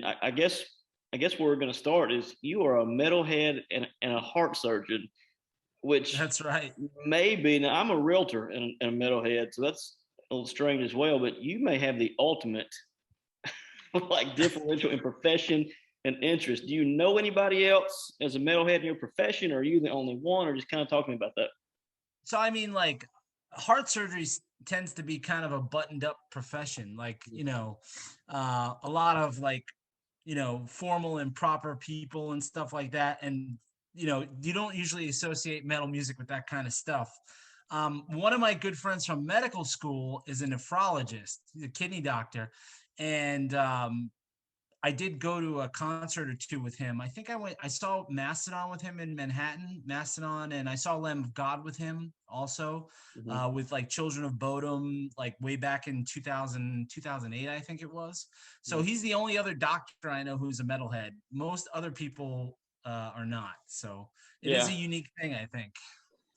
And I guess where we're going to start is you are a metalhead and a heart surgeon, which That's right. maybe now I'm a realtor and a metalhead, so that's a little strange as well. But you may have the ultimate like differential in profession and interest. Do you know anybody else as a metalhead in your profession, or are you the only one, or just kind of talking about that? So I mean, like, heart surgery tends to be kind of a buttoned up profession. Like, a lot of like, formal and proper people and stuff like that. And you don't usually associate metal music with that kind of stuff. One of my good friends from medical school is a nephrologist, he's a kidney doctor, and I did go to a concert or two with him. I saw Mastodon with him in Manhattan, Mastodon, and I saw Lamb of God with him also, Mm-hmm. with like Children of Bodom, like way back in 2000, 2008, I think it was. So he's the only other doctor I know who's a metalhead. Most other people are not. So it is Yeah. a unique thing, I think.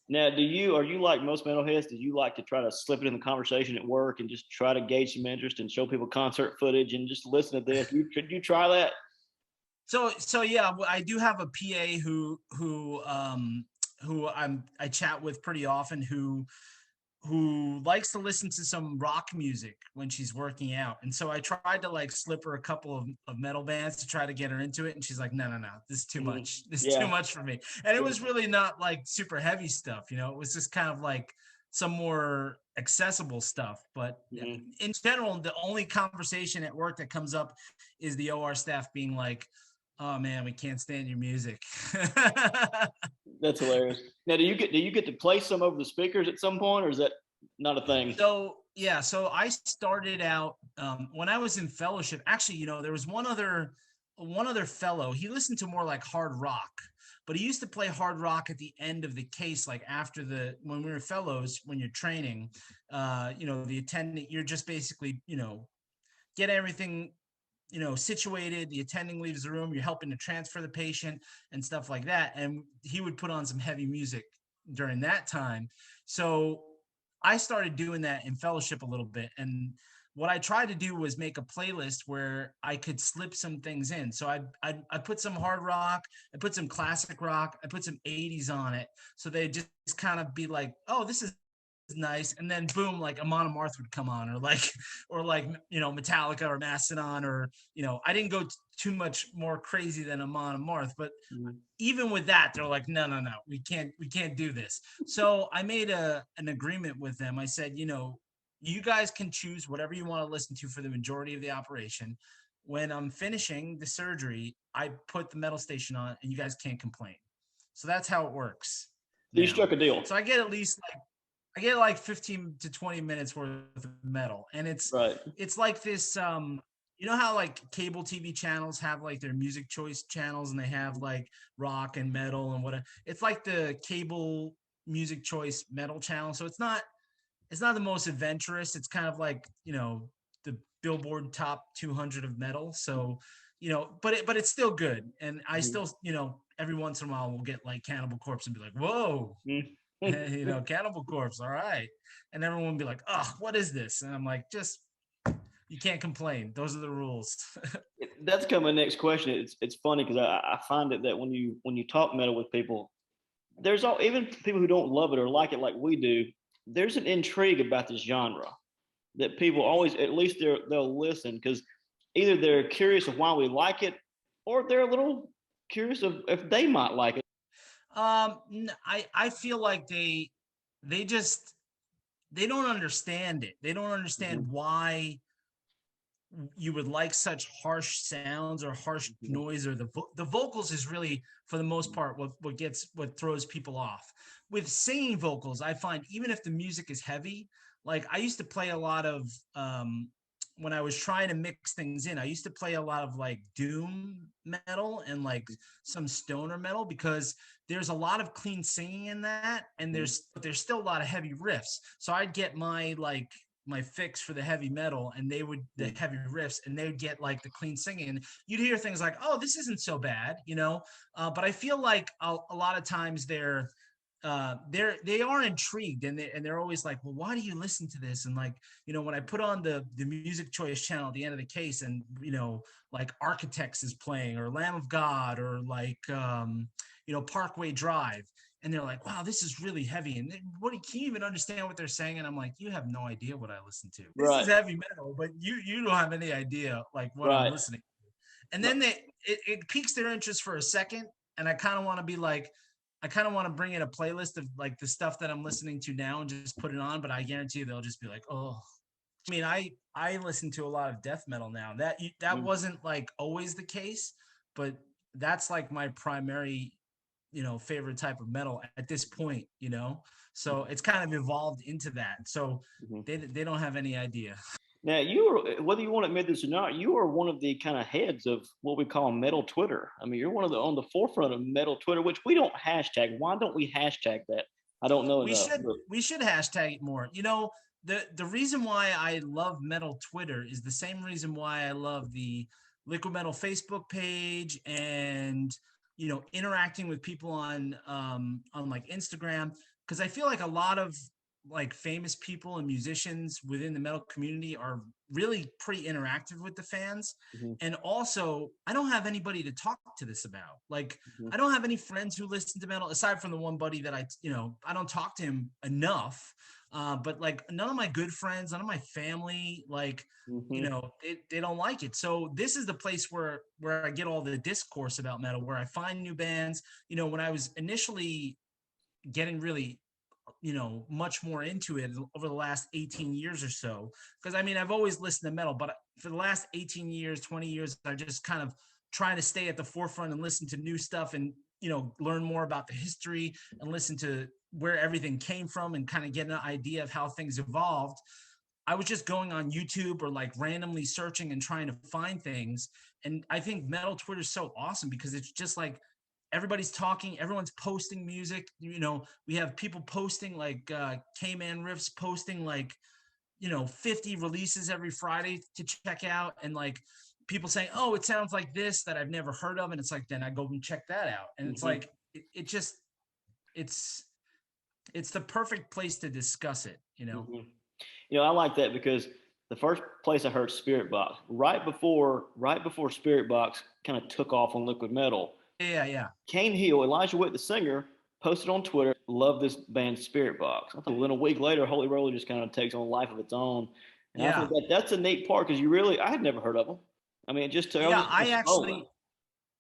Now, are you like most metalheads? Do you like to try to slip it in the conversation at work and just try to gauge some interest and show people concert footage and just listen to this? Could you try that? So yeah, I do have a PA who I chat with pretty often who likes to listen to some rock music when she's working out. And so I tried to like slip her a couple of metal bands to try to get her into it. And she's like, no, no, no, this is too Mhm. much. This is too Yeah. much for me. And it was really not like super heavy stuff, it was just kind of like some more accessible stuff. But Mhm. in general, the only conversation at work that comes up is the OR staff being like, oh man, we can't stand your music. That's hilarious. Now, do you get to play some over the speakers at some point, or is that not a thing? So yeah, so I started out when I was in fellowship. Actually, there was one other fellow. He listened to more like hard rock, but he used to play hard rock at the end of the case, like after when we were fellows, when you're training. The attendant, you're just basically get everything situated. The attending leaves the room. You're helping to transfer the patient and stuff like that. And he would put on some heavy music during that time. So I started doing that in fellowship a little bit. And what I tried to do was make a playlist where I could slip some things in. So I put some hard rock, I put some classic rock, I put some 80s on it. So they just kind of be like, oh, this is nice. And then boom, like Amon Amarth would come on, or like Metallica or Mastodon, or I didn't go too much more crazy than Amon Amarth. But Mhm. even with that, they're like, no, no, no, we can't do this. So I made an agreement with them. I said, you guys can choose whatever you want to listen to for the majority of the operation. When I'm finishing the surgery, I put the metal station on and you guys can't complain. So that's how it works So you now. struck a deal, So I get like 15 to 20 minutes worth of metal. And right? it's like this how like cable TV channels have like their music choice channels, and they have like rock and metal and whatever. It's like the cable music choice metal channel. So it's not the most adventurous. It's kind of like, the Billboard top 200 of metal. So, but it's still good. And I Mhm. still, every once in a while we'll get like Cannibal Corpse and be like, whoa, Mhm. Cannibal Corpse, all right. And everyone would be like, oh, what is this? And I'm like, just, you can't complain. Those are the rules. That's kind of my next question. It's funny because I find it that when you talk metal with people, there's all even people who don't love it or like it like we do. There's an intrigue about this genre that people always at least they'll listen because either they're curious of why we like it, or they're a little curious of if they might like it. I feel like they don't understand it. They don't understand Mhm. why you would like such harsh sounds or harsh Mhm. noise, or the vocals is really, for the most part, what throws people off. With singing vocals, I find, even if the music is heavy, like I used to play a lot of when I was trying to mix things in, I used to play a lot of like doom metal and like some stoner metal, because there's a lot of clean singing in that, and Mhm. there's still a lot of heavy riffs. So I'd get my fix for the heavy metal, and the Mhm. heavy riffs, and they would get like the clean singing. You'd hear things like, oh, this isn't so bad. But I feel like a lot of times they're they are intrigued, and they're always like, well, why do you listen to this? And like, when I put on the music choice channel at the end of the case, and like Architects is playing, or Lamb of God, or like Parkway Drive, and they're like, wow, this is really heavy, and what, can you even understand what they're saying? And I'm like, you have no idea what I listen to. This is Right. heavy metal, but you don't have any idea like what I'm Right. listening to. And then it piques their interest for a second, and I kind of want to be like, I kind of want to bring in a playlist of like the stuff that I'm listening to now and just put it on, but I guarantee you they'll just be like, oh. I mean, I listen to a lot of death metal now. That Mm. wasn't like always the case, but that's like my primary, favorite type of metal at this point. So it's kind of evolved into that. So Mhm. they don't have any idea. Now, whether you want to admit this or not, you are one of the kind of heads of what we call metal Twitter. I mean, you're one of the on the forefront of metal Twitter, which we don't hashtag. Why don't we hashtag that? I don't know We enough. should But we should hashtag it more. The reason why I love metal Twitter is the same reason why I love the Liquid Metal Facebook page, and interacting with people on like Instagram, because I feel like a lot of like famous people and musicians within the metal community are really pretty interactive with the fans. mhm, And also, I don't have anybody to talk to this about. Like, mhm, I don't have any friends who listen to metal aside from the one buddy that I don't talk to him enough. But like, none of my good friends, none of my family, like, mhm. they don't like it. So this is the place where I get all the discourse about metal, where I find new bands. When I was initially getting really much more into it over the last 18 years or so, because I mean, I've always listened to metal, but for the last 18 years, 20 years, I just kind of trying to stay at the forefront and listen to new stuff, and learn more about the history, and listen to where everything came from, and kind of get an idea of how things evolved. I was just going on YouTube, or like randomly searching and trying to find things. And I think metal Twitter is so awesome because it's just like everybody's talking, everyone's posting music. We have people posting like K-Man Riffs posting like 50 releases every Friday to check out, and like people saying, oh, it sounds like this that I've never heard of, and it's like, then I go and check that out, and it's Mhm, like it just it's it's the perfect place to discuss it. mhm. I like that because the first place I heard Spirit Box, right before Spirit Box kind of took off on liquid metal, Yeah. Kane Hill, Elijah Witt, the singer, posted on Twitter, love this band Spirit Box. I thought then a week later, Holy Roller just kind of takes on a life of its own. And I think Yeah. that's a neat part because I had never heard of them. I mean, I was Yeah, just kind I of scrolling. actually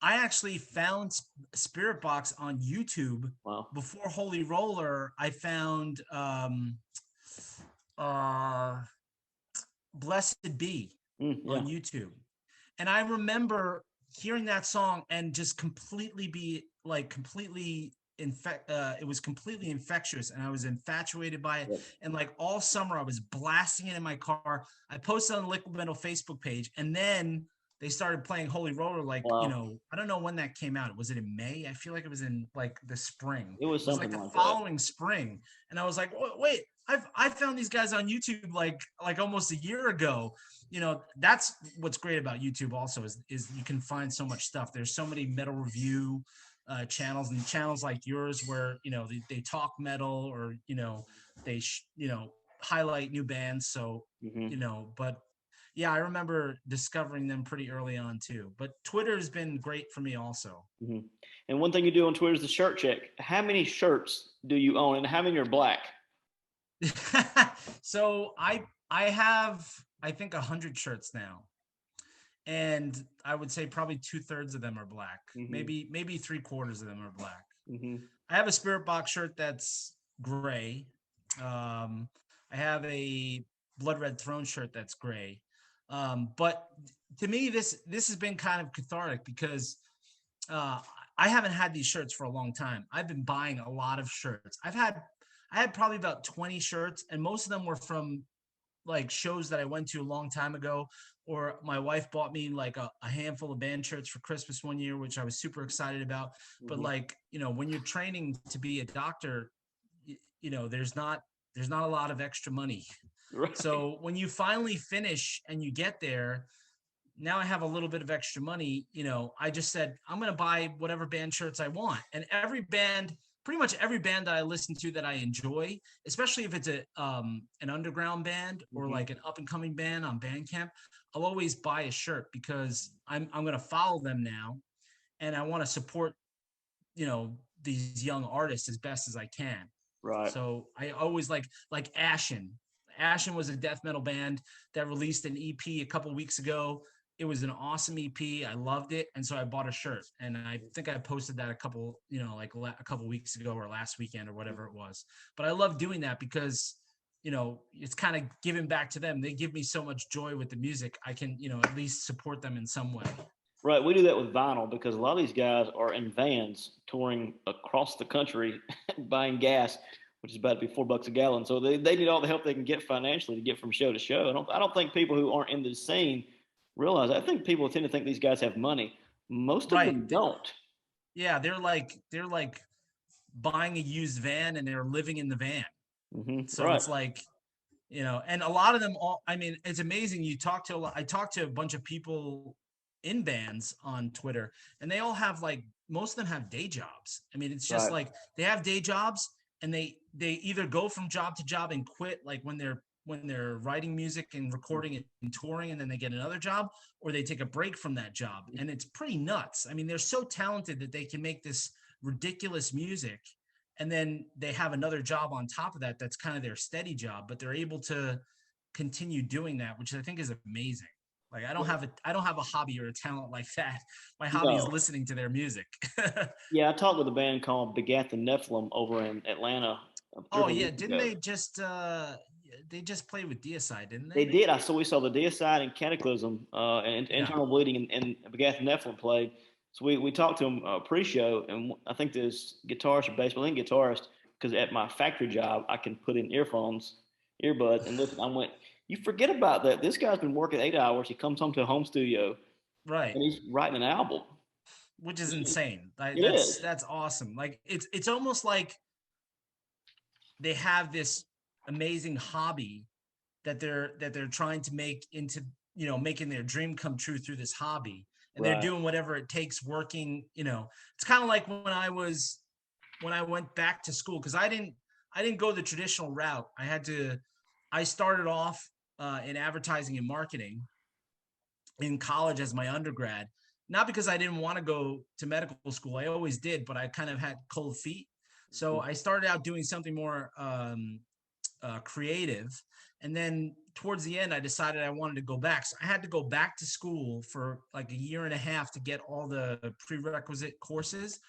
I actually found Spirit Box on YouTube Wow. before Holy Roller. I found uh Blessed Be Yeah. on YouTube. And I remember hearing that song and just completely it was completely infectious, and I was infatuated by it. Yep. And like all summer I was blasting it in my car. I posted on the Liquid Metal Facebook page, and then they started playing Holy Roller, like, Wow. I don't know when that came out. Was it in May? I feel like it was in like the spring. It was It was like something the like that. following spring. And I was like, wait, I found these guys on YouTube like almost a year ago. That's what's great about YouTube also, is you can find so much stuff. There's so many metal review channels, and channels like yours where they talk metal, or they highlight new bands. So Hmm. but yeah, I remember discovering them pretty early on too. But Twitter has been great for me also. Hmm. And one thing you do on Twitter is the shirt check. How many shirts do you own, and how many are black? So I have, I think, 100 shirts now, and I would say probably 2/3 of them are black. Hmm. Maybe 3/4 of them are black. Hmm. I have a Spirit Box shirt that's gray. Um, I have a Blood Red Throne shirt that's gray. But to me, this has been kind of cathartic because uh, I haven't had these shirts for a long time. I've been buying a lot of shirts. I had probably about 20 shirts, and most of them were from like shows that I went to a long time ago, or my wife bought me like a handful of band shirts for Christmas one year, which I was super excited about. But Hmm. like, when you're training to be a doctor, there's not a lot of extra money. Right. So when you finally finish and you get there, now I have a little bit of extra money. I just said, I'm going to buy whatever band shirts I want. And every band pretty much every band that I listen to that I enjoy, especially if it's a an underground band or Mm-hmm. like an up and coming band on Bandcamp, I'll always buy a shirt because I'm gonna follow them now, and I want to support you know these young artists as best as I can. Right. So I always like Ashen. Ashen was a death metal band that released an EP a couple weeks ago. It was an awesome EP. I loved it, and so I bought a shirt. And I think I posted that a couple, like a couple weeks ago or last weekend or whatever it was. But I love doing that because it's kind of giving back to them. They give me so much joy with the music. I can, at least support them in some way. Right. We do that with vinyl because a lot of these guys are in vans touring across the country buying gas, which is about to be $4 a gallon. So they need all the help they can get financially to get from show to show. I don't think people who aren't in the scene realize. I think people tend to think these guys have money. Most of Right. them don't. Yeah, they're like buying a used van and they're living in the van. So Right. it's like, and a lot of them all, I mean, it's amazing. I talked to a bunch of people in bands on Twitter, and they all have like, most of them have day jobs. I mean, it's just Right. like they have day jobs and they either go from job to job and quit like when they're writing music and recording and touring, and then they get another job, or they take a break from that job. And it's pretty nuts. I mean, they're so talented that they can make this ridiculous music, and then they have another job on top of that that's kind of their steady job, but they're able to continue doing that, which I think is amazing. Like I don't have a hobby or a talent like that. My hobby is No. listening to their music. Yeah, I talked with a band called Begat the Nephilim over in Atlanta three or Oh four yeah, weeks didn't ago. they just play with Deicide, didn't They they? did. We saw the Deicide and Cataclysm and Yeah. Internal Bleeding and Begat the Nephilim played. So we talked to them pre-show, and I think this guitarist or bass, I think guitarist, because at my factory job I can put in earbuds, and listen. I went, you forget about that. This guy's been working 8 hours. He comes home to a home studio Right. and he's writing an album. Which is insane. It That's is. that's awesome. Like it's almost like they have this amazing hobby that they're trying to make into making their dream come true through this hobby, and they're Right. doing whatever it takes working. It's kind of like when I went back to school, because I didn't go the traditional route. I started off in advertising and marketing in college as my undergrad, not because I didn't want to go to medical school. I always did, but I kind of had cold feet. So I started out doing something more creative. And then towards the end, I decided I wanted to go back. So I had to go back to school for like a year and a half to get all the prerequisite courses.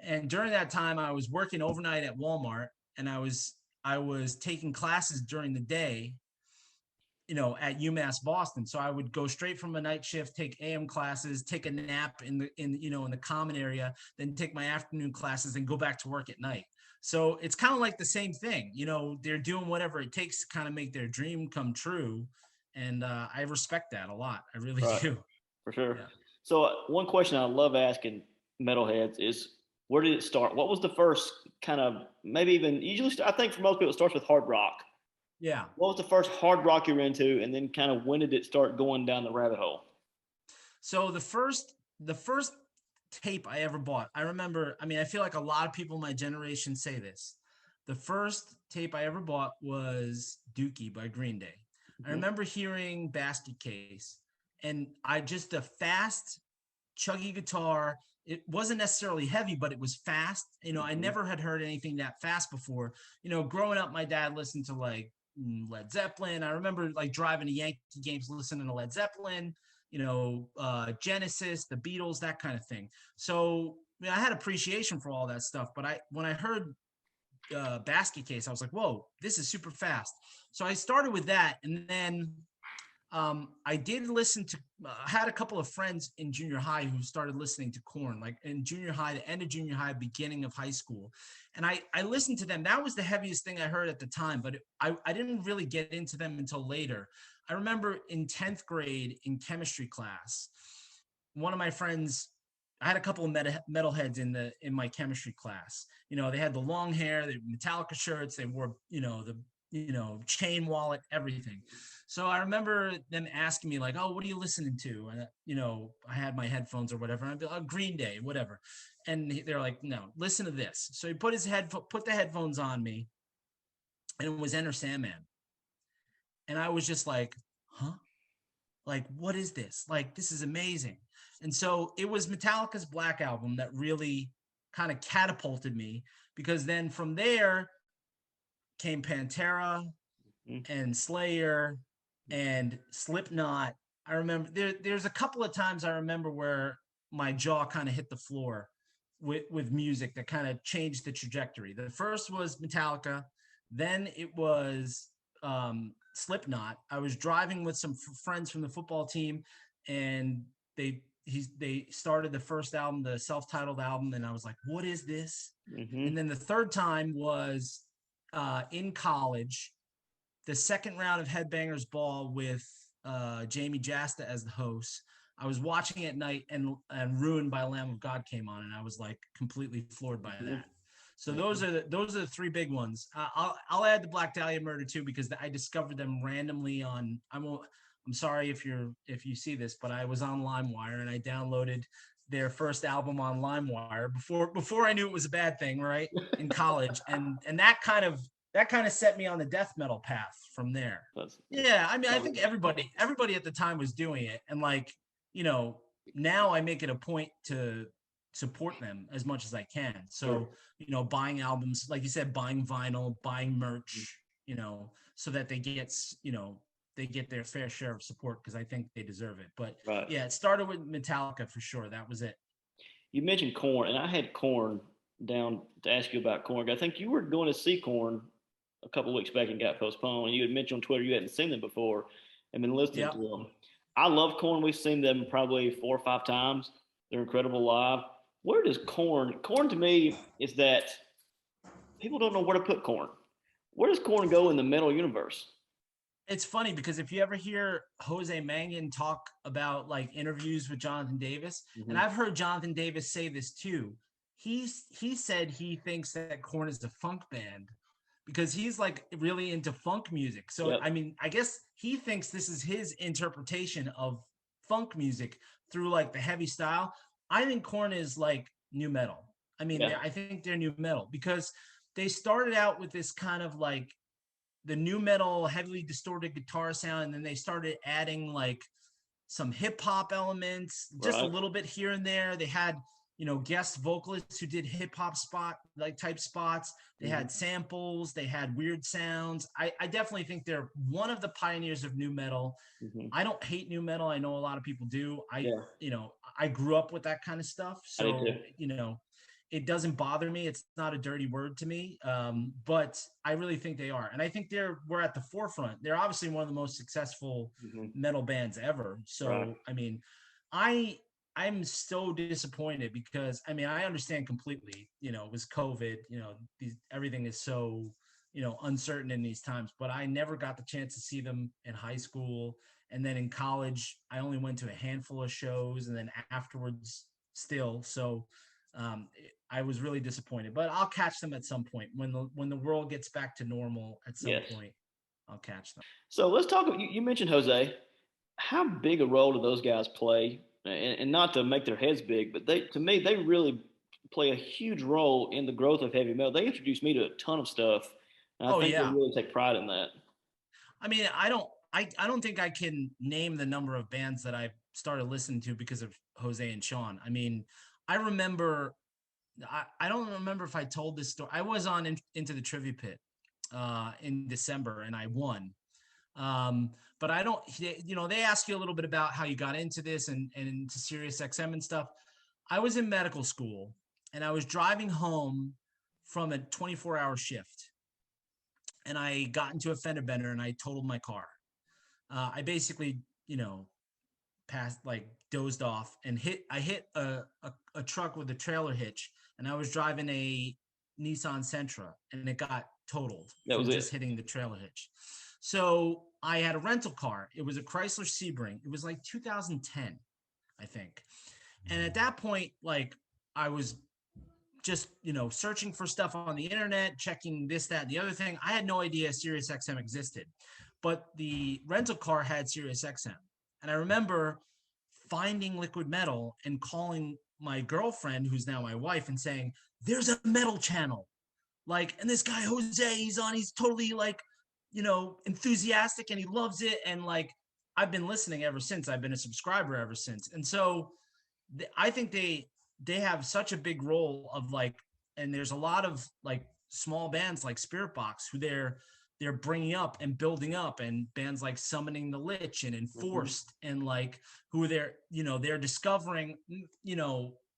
And during that time, I was working overnight at Walmart, and I was taking classes during the day, at UMass Boston. So I would go straight from a night shift, take AM classes, take a nap in the common area, then take my afternoon classes and go back to work at night. So it's kind of like the same thing. They're doing whatever it takes to kind of make their dream come true. And I respect that a lot. I really Right. do. For sure. Yeah. So one question I love asking metalheads is, where did it start? What was the first kind of, maybe even usually I think for most people it starts with hard rock. Yeah. What was the first hard rock you were into, and then kind of when did it start going down the rabbit hole? So the first tape I ever bought, I remember, I mean, I feel like a lot of people in my generation say this. The first tape I ever bought was Dookie by Green Day. I Hmm. remember hearing Basket Case, and the fast, chuggy guitar. It wasn't necessarily heavy, but it was fast. I Hmm. never had heard anything that fast before. Growing up, my dad listened to like Led Zeppelin. I remember like driving to Yankee games, listening to Led Zeppelin, Genesis, the Beatles, that kind of thing. So I had appreciation for all that stuff. But when I heard Basket Case, I was like, whoa, this is super fast. So I started with that, and then I did listen to. I had a couple of friends in junior high who started listening to Korn, like in junior high, the end of junior high, beginning of high school, and I listened to them. That was the heaviest thing I heard at the time, but I didn't really get into them until later. I remember in 10th grade in chemistry class, one of my friends. I had a couple of metalheads in my chemistry class. They had the long hair, the Metallica shirts. They wore the chain wallet, everything. So I remember them asking me like, "Oh, what are you listening to?" And I had my headphones or whatever. And I'd be like, "Oh, Green Day, whatever." And they're like, "No, listen to this." So he put the headphones on me, and it was Enter Sandman, and I was just like, "Huh? Like, what is this? Like, this is amazing." And so it was Metallica's Black Album that really kind of catapulted me, because then from there came Pantera Mhm. and Slayer and Slipknot. I remember there's a couple of times I remember where my jaw kind of hit the floor with music that kind of changed the trajectory. The first was Metallica, then it was Slipknot. I was driving with some friends from the football team, and they started the first album, the self-titled album, and I was like, "What is this?" And Mhm. then the third time was in college, the second round of Headbangers Ball with Jamie Jasta as the host. I was watching at night, and Ruined by Lamb of God came on, and I was like completely floored by Mhm. that. So Mhm. those are the three big ones. I'll add the Black Dahlia Murder too, because I discovered them randomly on. I'm sorry if you see this, but I was on LimeWire and I downloaded their first album on LimeWire before I knew it was a bad thing, right? In college, and that kind of set me on the death metal path from there. That's Yeah, I mean, I think solid. everybody at the time was doing it, and like, you know, now I make it a point to support them as much as I can. Sure. So, buying albums, like you said, buying vinyl, buying Mhm. merch, so that they get their fair share of support, because I think they deserve it. But Right. yeah, it started with Metallica for sure. That was it. You mentioned Corn, and I had Corn down to ask you about Corn. I think you were going to see Corn a couple of weeks back and got postponed. And you had mentioned on Twitter you hadn't seen them before and been listening to Yep. them. I love Corn. We've seen them probably 4 or 5 times. They're incredible live. Where does Corn? Corn to me is that people don't know where to put Corn. Where does Corn go in the metal universe? It's funny because if you ever hear Jose Mangan talk about like interviews with Jonathan Davis, and Mm-hmm. I've heard Jonathan Davis say this too, he said he thinks that Korn is a funk band because he's like really into funk music. So Yep. I mean, I guess he thinks this is his interpretation of funk music through like the heavy style. I think Korn is like new metal. I mean, Yeah. I think they're new metal because they started out with this kind of like the new metal heavily distorted guitar sound, and then they started adding like some hip hop elements just a Right. little bit here and there. They had guest vocalists who did hip hop spot like type spots. They Mm-hmm. had samples, they had weird sounds. I definitely think they're one of the pioneers of new metal. Mm-hmm. I don't hate new metal. I know a lot of people do. Yeah. I grew up with that kind of stuff. I did too. So, it doesn't bother me. It's not a dirty word to me. But I really think they are. And I think we're at the forefront. They're obviously one of the most successful Mm-hmm. metal bands ever. Right. So, I mean, I I'm so disappointed because I mean, I understand completely, it was COVID, everything is so, uncertain in these times, but I never got the chance to see them in high school. And then in college, I only went to a handful of shows, and then afterwards still. So I was really disappointed, but I'll catch them at some point when the world gets back to normal. At some Yes. point, I'll catch them. So let's talk. You mentioned Jose. How big a role do those guys play? And not to make their heads big, but to me, they really play a huge role in the growth of heavy metal. They introduced me to a ton of stuff, and I Oh think they yeah, really take pride in that. I mean, I don't think I can name the number of bands that I started listening to because of Jose and Sean. I mean, I remember I don't remember if I told this story. I was on Into the Trivia Pit in December, and I won. But I don't, they ask you a little bit about how you got into this and into Sirius XM and stuff. I was in medical school, and I was driving home from a 24-hour shift, and I got into a fender bender and I totaled my car. I basically, passed, like, dozed off and I hit a truck with a trailer hitch, and I was driving a Nissan Sentra, and it got totaled That was from it. just hitting the trailer hitch. So I had a rental car. It was a Chrysler Sebring. It was like 2010, I think. And at that point, like, I was just searching for stuff on the internet, checking this, that, and the other thing. I had no idea Sirius XM existed, but the rental car had Sirius XM, and I remember finding Liquid Metal and calling my girlfriend, who's now my wife, and saying, "There's a metal channel, like, and this guy Jose, he's on, he's totally like, enthusiastic, and he loves it, and like, I've been listening ever since. I've been a subscriber ever since, and so I think they have such a big role of like, and there's a lot of like small bands like Spirit Box who they're bringing up and building up, and bands like Summoning the Lich and Mhm. Enforced, and like who they're discovering,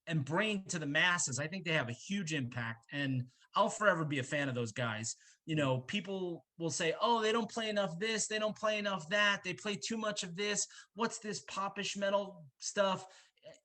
and bringing to the masses. I think they have a huge impact, and I'll forever be a fan of those guys. People will say, "Oh, they don't play enough this, they don't play enough that, they play too much of this. What's this popish metal stuff?"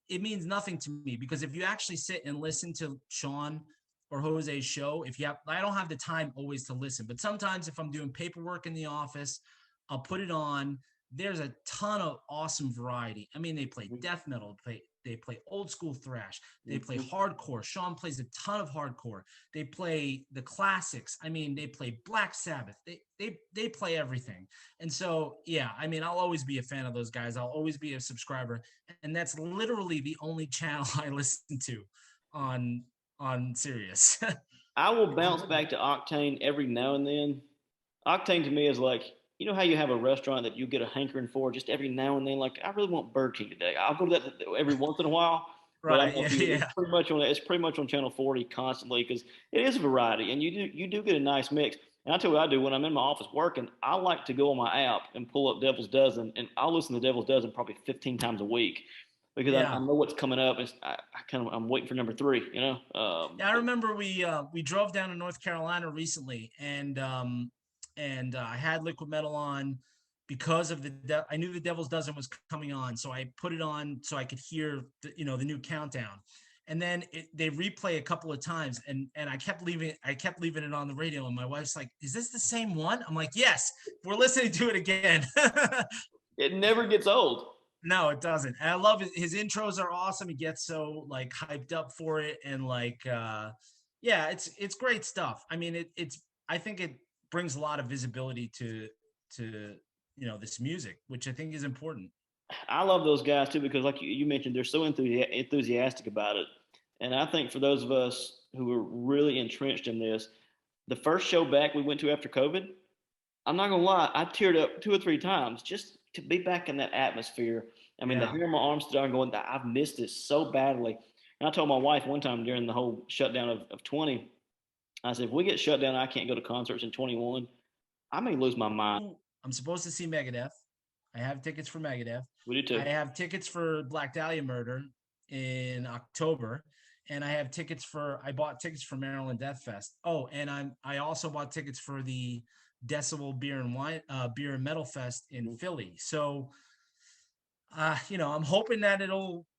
It means nothing to me, because if you actually sit and listen to Sean or Jose's show, if you have, I don't have the time always to listen, but sometimes if I'm doing paperwork in the office, I'll put it on. There's a ton of awesome variety. I mean, they play death metal, they play old school thrash, they play Mhm. hardcore. Sean plays a ton of hardcore. They play the classics. I mean, they play Black Sabbath. They play everything. And so, yeah, I mean, I'll always be a fan of those guys. I'll always be a subscriber, and that's literally the only channel I listen to on Sirius. I will bounce back to Octane every now and then. Octane to me is like, you know how you have a restaurant that you get a hankering for just every now and then. Like, I really want Burger King today. I'll go to that every once in a while. But I'm Right. like Yeah. you, Yeah. it's pretty much on channel 40 constantly because it is a variety, and you do get a nice mix. And I tell you what I do when I'm in my office working. I like to go on my app and pull up Devil's Dozen, and I'll listen to Devil's Dozen probably 15 times a week because I Yeah. know what's coming up. I'm waiting for number three. Yeah, I remember we drove down to North Carolina recently, and I had Liquid Metal on because of I knew the Devil's Dozen was coming on, so I put it on so I could hear the new countdown. And then they replay a couple of times, and I kept leaving it on the radio, and my wife's like, "Is this the same one?" I'm like, "Yes, we're listening to it again." it never gets old. No, it doesn't. And I love his intros are awesome. He gets so like hyped up for it, and like yeah, it's great stuff. I mean, it's I think it brings a lot of visibility to this music, which I think is important. I love those guys too because, like you mentioned, they're so enthusiastic about it. And I think for those of us who are really entrenched in this, the first show back we went to after COVID, I'm not gonna lie, I teared up two or three times just to be back in that atmosphere. I mean, to Yeah. hear my arms start going, I've missed this so badly. And I told my wife one time during the whole shutdown of 20, I said, if we get shut down, I can't go to concerts in 21. I may lose my mind. I'm supposed to see Megadeth. I have tickets for Megadeth. We do I too. have tickets for Black Dahlia Murder in October, and I bought tickets for Maryland Death Fest. Oh, and I also bought tickets for the Decibel Beer and Metal Fest in Mhm. Philly. So, I'm hoping that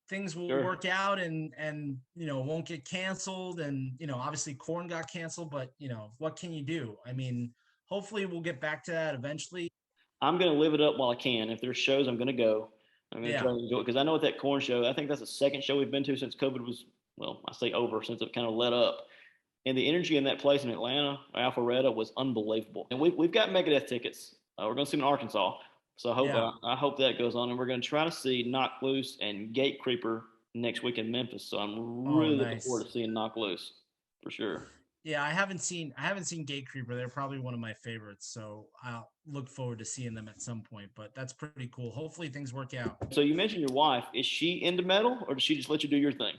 things will Sure. work out, and won't get canceled. And obviously Corn got canceled, but what can you do? I mean, hopefully we'll get back to that eventually. I'm going to live it up while I can. If there's shows, I'm going to go. I'm going to try Yeah. to enjoy it because I know at that corn show, I think that's the second show we've been to since COVID was, well, I say over since it kind of let up. And the energy in that place in Atlanta, Alpharetta, was unbelievable. And we've got Megadeth tickets. We're going to see them in Arkansas. So Yeah. I hope that goes on. And we're going to try to see Knock Loose and Gate Creeper next week in Memphis. So I'm Oh, really looking forward nice. to seeing Knock Loose for sure. Yeah, I haven't seen Gate Creeper. They're probably one of my favorites, so I'll look forward to seeing them at some point. But that's pretty cool. Hopefully things work out. So you mentioned your wife. Is she into metal or does she just let you do your thing?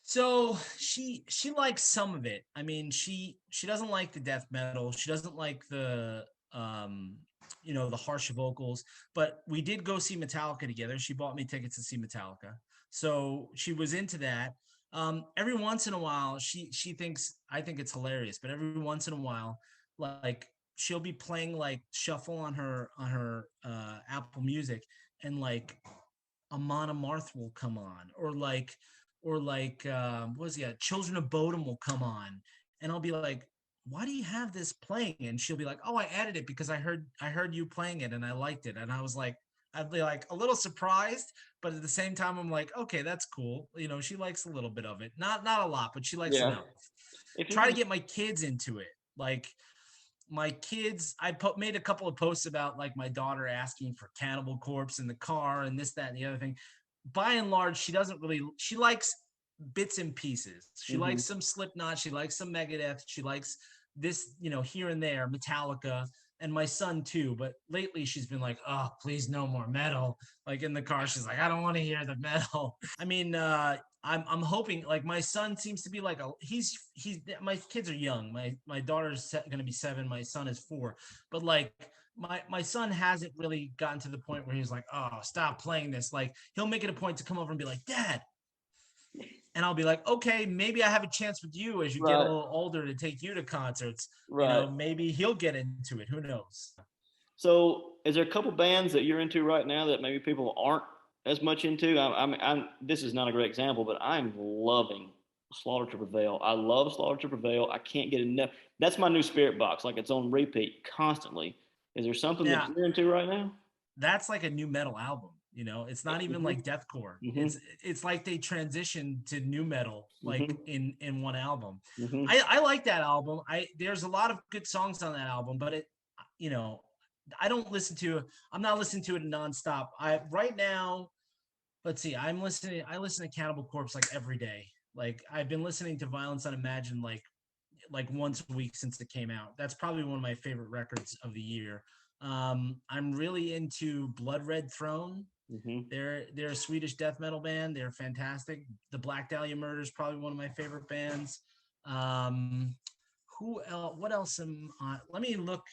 So she likes some of it. I mean, she doesn't like the death metal. She doesn't like the harsh vocals. But we did go see Metallica together. She bought me tickets to see Metallica, so she was into that. Every once in a while, she thinks I think it's hilarious, but every once in a while, like she'll be playing like shuffle on her Apple Music, and like Amon Amarth will come on, or what is he? Children of Bodom will come on, and I'll be like, "Why do you have this playing?" And she'll be like, "Oh, I added it because I heard you playing it and I liked it." And I was like, I'd be like a little surprised, but at the same time, I'm like, okay, that's cool. You know, she likes a little bit of it, not a lot, but she likes Yeah. enough. If you Try to could, get my kids into it. Like my kids, made a couple of posts about like my daughter asking for Cannibal Corpse in the car and this, that, and the other thing. By and large, she doesn't really. She likes bits and pieces. She likes mhm. some Slipknot. She likes some Megadeth. She likes this, here and there, Metallica, and my son too. But lately, she's been like, "Oh, please, no more metal." Like in the car, she's like, "I don't want to hear the metal." I mean, I'm hoping like my son seems to be like he's my kids are young. My daughter's going to be 7. My son is 4. But like my son hasn't really gotten to the point where he's like, "Oh, stop playing this." Like he'll make it a point to come over and be like, "Dad," and I'll be like, "Okay, maybe I have a chance with you as you get a Right. little older to take you to concerts. Right. Maybe he'll get into it. Who knows?" So, is there a couple bands that you're into right now that maybe people aren't as much into? This is not a great example, but I'm loving Slaughter to Prevail. I love Slaughter to Prevail. I can't get enough. That's my new spirit box. Like it's on repeat constantly. Is there something that Yeah, you're into right now? that's like a new metal album. It's not even Hmm. like deathcore. Hmm. It's like they transitioned to new metal like Hmm. in one album. Hmm. I like that album. There's a lot of good songs on that album, but you know I don't listen to. I'm not listening to it nonstop. I right now. Let's see. I listen to Cannibal Corpse like every day. Like I've been listening to Violence Unimagined like once a week since it came out. That's probably one of my favorite records of the year. I'm really into Blood Red Throne. Hmm. They're a Swedish death metal band. They're fantastic. The Black Dahlia Murder is probably one of my favorite bands. Um, who else? What else am I? Let me look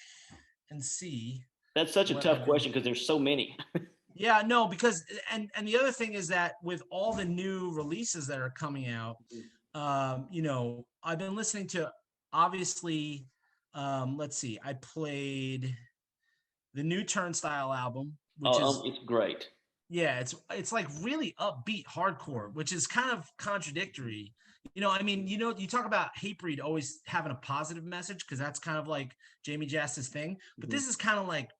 and see That's such a what tough I've been. question because there's so many. Yeah, no, because and the other thing is that with all the new releases that are coming out, I've been listening to obviously. Let's see, I played the new Turnstile album, which is It's great. yeah, it's like really upbeat hardcore, which is kind of contradictory. I mean, you talk about Hatebreed always having a positive message because that's kind of like Jamie Jass's thing, but Hmm. this is kind of like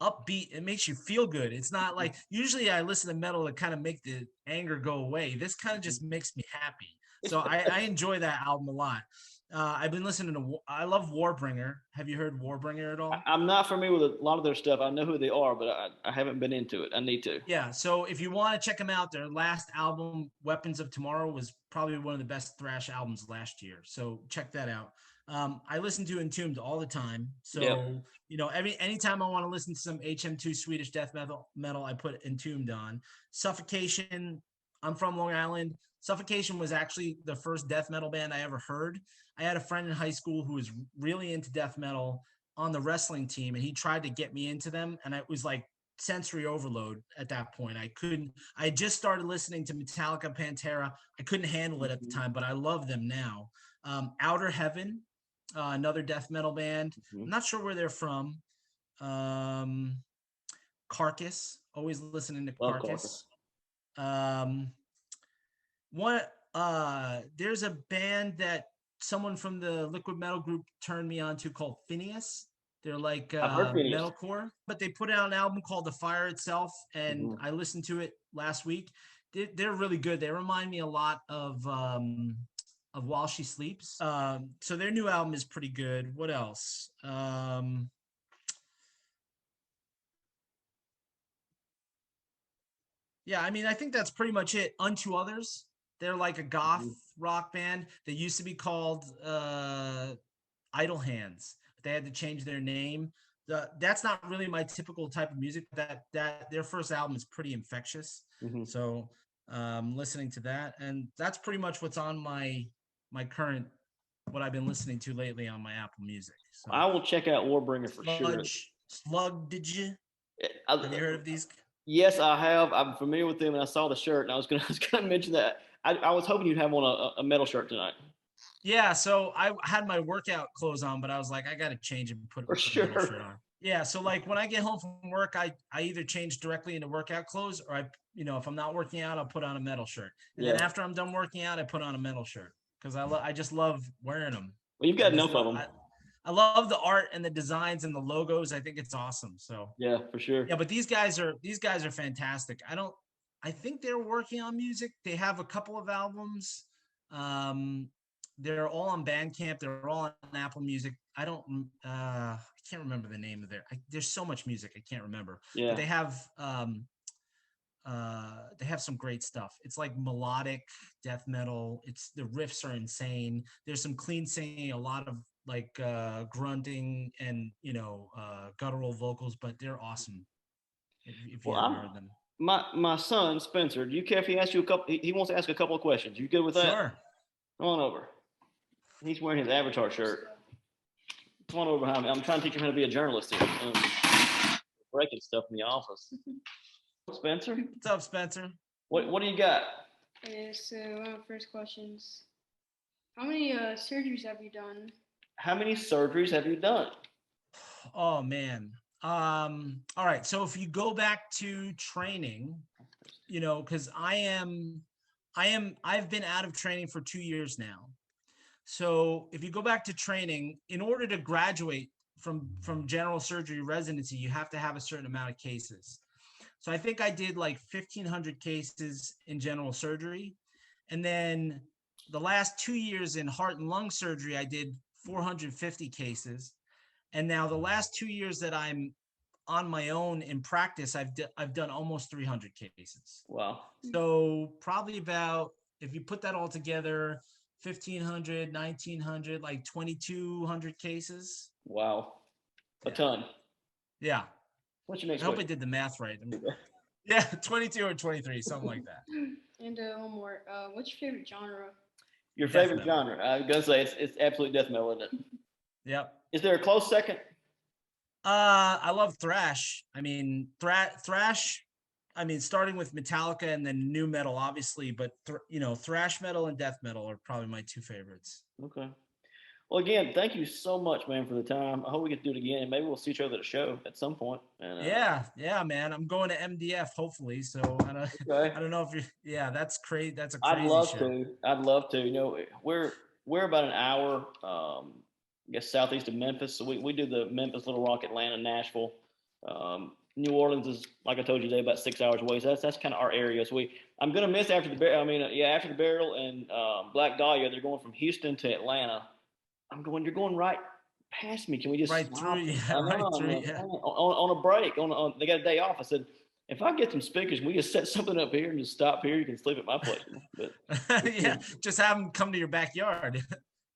upbeat. It makes you feel good. It's not like usually I listen to metal to kind of make the anger go away. This kind of just makes me happy. It's So I enjoy that album a lot. I've been listening to. I love Warbringer. Have you heard Warbringer at all? I'm not familiar with a lot of their stuff. I know who they are, but I haven't been into it. I need to. Yeah. So if you want to check them out, their last album, Weapons of Tomorrow, was probably one of the best thrash albums last year. So check that out. I listen to Entombed all the time. Yep. So, anytime I want to listen to some HM2 Swedish death metal, I put Entombed on. Suffocation. I'm from Long Island. Suffocation was actually the first death metal band I ever heard. I had a friend in high school who was really into death metal on the wrestling team, and he tried to get me into them. And it was like sensory overload at that point. I just started listening to Metallica, Pantera. I couldn't handle it at the Hmm. time, but I love them now. Outer Heaven, another death metal band. Hmm. I'm not sure where they're from. Um, Carcass, always listening to Love Carcass. Carcass. Um, there's a band that someone from the liquid metal group turned me on to called Phineas. They're like I've heard Phineas. metalcore, but they put out an album called The Fire Itself, and Hmm. I listened to it last week. They're really good. They remind me a lot of While She Sleeps. So their new album is pretty good. What else? Yeah, I mean, I think that's pretty much it. Unto Others, they're like a goth Hmm. rock band. They used to be called Idle Hands. They had to change their name. That's not really my typical type of music. That their first album is pretty infectious. Hmm. So listening to that, and that's pretty much what's on my current what I've been listening to lately on my Apple Music. So I will check out Warbringer for sure. Slug, did you? Have I, you heard of these? yes, I have. I'm familiar with them, and I saw the shirt, and I was gonna mention that. I was hoping you'd have on a metal shirt tonight. Yeah, so I had my workout clothes on, but I was like, I got to change and put For a metal sure. shirt on. Yeah, so like when I get home from work, I either change directly into workout clothes, or if I'm not working out, I'll put on a metal shirt. And then Yeah. after I'm done working out, I put on a metal shirt because I just love wearing them. Well, you've I got just enough of love them. I love the art and the designs and the logos. I think it's awesome. So Yeah, for sure. yeah, but these guys are fantastic. I think they're working on music. They have a couple of albums. Um, they're all on Bandcamp. They're all on Apple Music. I can't remember the name of there's so much music I can't remember. But Yeah. they have some great stuff. It's like melodic death metal. It's the riffs are insane. There's some clean singing, a lot of like grunting and guttural vocals, but they're awesome if you Well, haven't heard them. my son Spencer. Do you care if he asks you a couple? He wants to ask a couple of questions. You good with that? Sure. Come on over. He's wearing his Avatar shirt. Come on over behind me. I'm trying to teach him how to be a journalist here. Breaking stuff in the office. Spencer, What's up, Spencer? what do you got? Okay, so one of the first questions. How many surgeries have you done? How many surgeries have you done? Oh man. All right. So if you go back to training, because I've been out of training for 2 years now. So if you go back to training, in order to graduate from general surgery residency, you have to have a certain amount of cases. So I think I did like 1,500 cases in general surgery. And then the last 2 years in heart and lung surgery, I did 450 cases. And now the last 2 years that I'm on my own in practice, I've done almost 300 cases. Wow. So probably about, if you put that all together, 1,500, 1,900, like 2,200 cases. Wow. A ton. Yeah. What's your next I hope I question? did the math right. Yeah, 22 or 23, something like that. And one more. What's your favorite genre? Your Death favorite metal. genre? I was gonna say it's absolute death metal, isn't it? Yep. Is there a close second? I love thrash. I mean, thrash. I mean, starting with Metallica and then new metal, obviously, but thrash metal and death metal are probably my two favorites. Okay. Well, again, thank you so much, man, for the time. I hope we get to do it again, and maybe we'll see each other at a show at some point. And, Yeah, man. I'm going to MDF hopefully. So okay. I don't know if you. Yeah, that's crazy. That's a I'd crazy love show. to. I'd love to. We're about an hour, I guess, southeast of Memphis. So we do the Memphis, Little Rock, Atlanta, Nashville. New Orleans is, like I told you today, about 6 hours away. So that's kind of our area. So I'm gonna miss after the after the burial and Black Dahlia. They're going from Houston to Atlanta. You're going right past me. Can we just Right through? Yeah, right through. Yeah. On a break? They got a day off. I said, if I get some speakers, we just set something up here and just stop here. You can sleep at my place. But Yeah, just have them come to your backyard.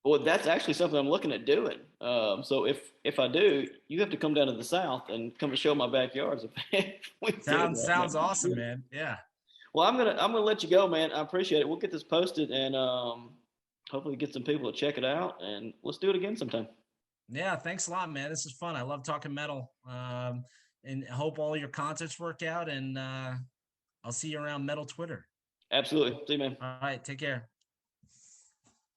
well, that's actually something I'm looking at doing. So if I do, you have to come down to the south and come to show my backyards. Sounds awesome, man. Yeah. Well, I'm gonna let you go, man. I appreciate it. We'll get this posted and hopefully get some people to check it out. And let's do it again sometime. Yeah, thanks a lot, man. This is fun. I love talking metal. And I hope all your concerts work out. And I'll see you around Metal Twitter. Absolutely. See you, man. All right, take care.